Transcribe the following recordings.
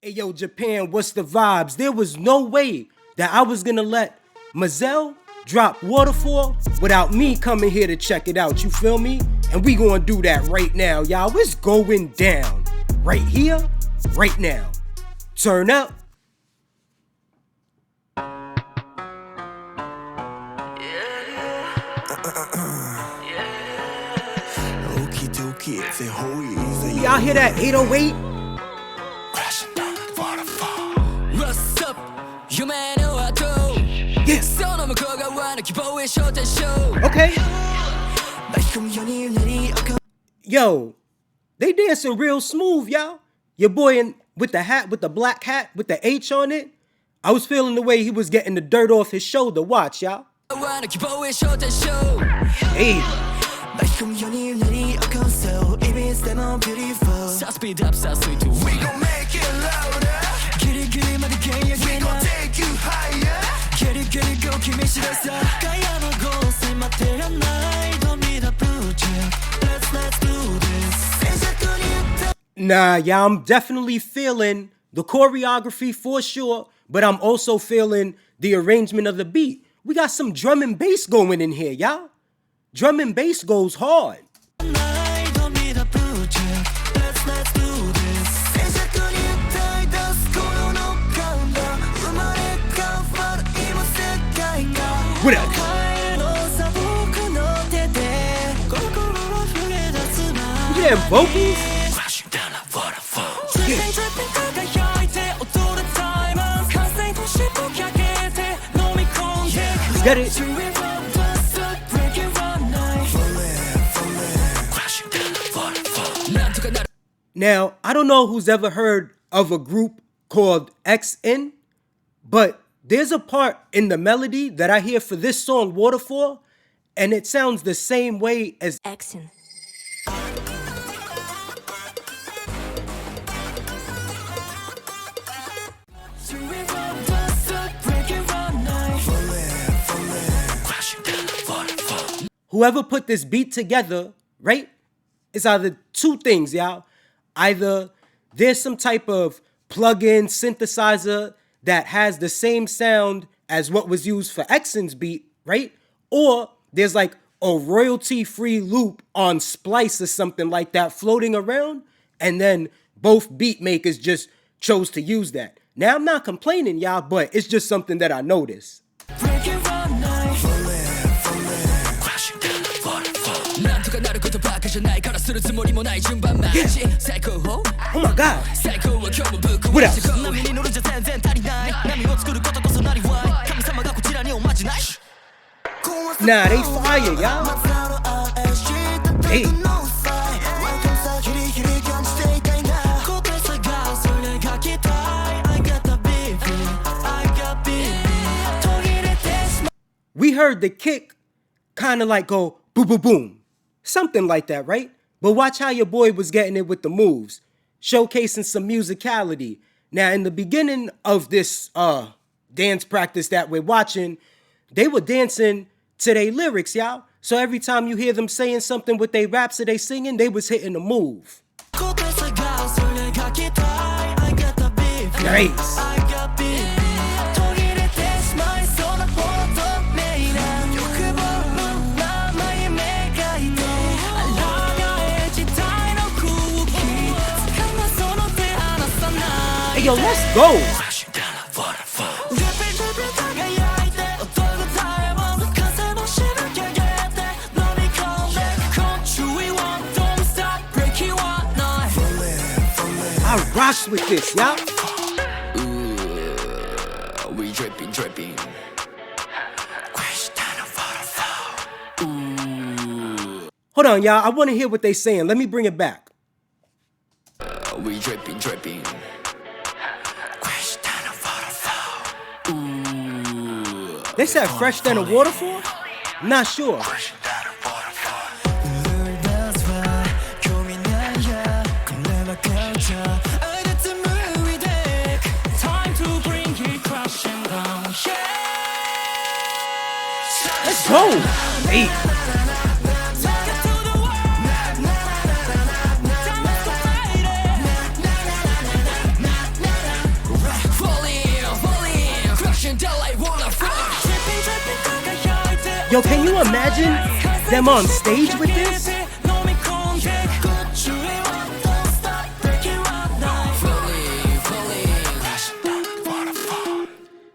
Hey yo, Japan, what's the vibes? There was no way that I was gonna let MAZZEL drop Waterfall without me coming here to check it out, you feel me? And we gonna do that right now, y'all. It's going down. Right here, right now. Turn up. Y'all hear that 808? Yes. Okay. Yo, they dancing real smooth, y'all. Your boy with the hat, with the black hat, with the H on it. I was feeling the way he was getting the dirt off his shoulder. Watch, y'all. Hey. Speed up, so sweet. We gon' make it louder. Get it, we gon' take you higher. Get it, go, kimi shirasa. Kaya no go, say materia nai. Don't need a project. Let's do this. Nah, y'all, I'm definitely feeling the choreography for sure, but I'm also feeling the arrangement of the beat. We got some drum and bass going in here, y'all. Drum and bass goes hard. What up? You hear them vocals? Yeah. Let's get it. Now, I don't know who's ever heard of a group called XN, but there's a part in the melody that I hear for this song, Waterfall, and it sounds the same way as Action. Whoever put this beat together, right? It's either two things, y'all. Either there's some type of plug-in synthesizer that has the same sound as what was used for Exon's beat, right? Or there's like a royalty-free loop on Splice or something like that floating around, and then both beat makers just chose to use that. Now, I'm not complaining, y'all, but it's just something that I noticed. Yeah. Oh my God. What else? Nah, they fire, y'all. Hey. We heard the kick kind of like go boom, boom, boom. Something like that, right? But watch how your boy was getting it with the moves, showcasing some musicality. Now, in the beginning of this dance practice that we're watching, they were dancing to their lyrics, y'all. So every time you hear them saying something with their raps or they singing, they was hitting the move. Nice. Hey, yo, let's go. I rush with this, y'all. We dripping. Hold on, y'all. I want to hear what they saying. Let me bring it back. We dripping. They said fresh than a waterfall? I'm not sure. Let's go. Hey. Yo, can you imagine them on stage with this?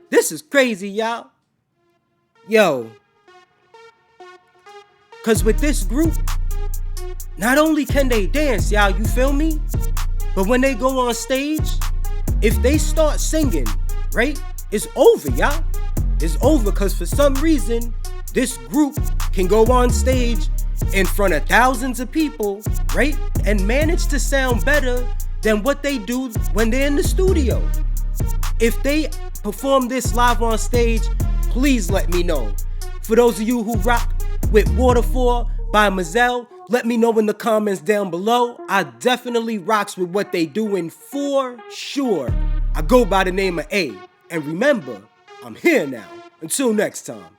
This is crazy, y'all. Yo. Cause with this group, not only can they dance, y'all, you feel me? But when they go on stage, if they start singing, right? It's over, y'all. It's over because for some reason, this group can go on stage in front of thousands of people, right? And manage to sound better than what they do when they're in the studio. If they perform this live on stage, please let me know. For those of you who rock with Waterfall by MAZZEL, let me know in the comments down below. I definitely rocks with what they doing for sure. I go by the name of A. And remember, I'm here now. Until next time.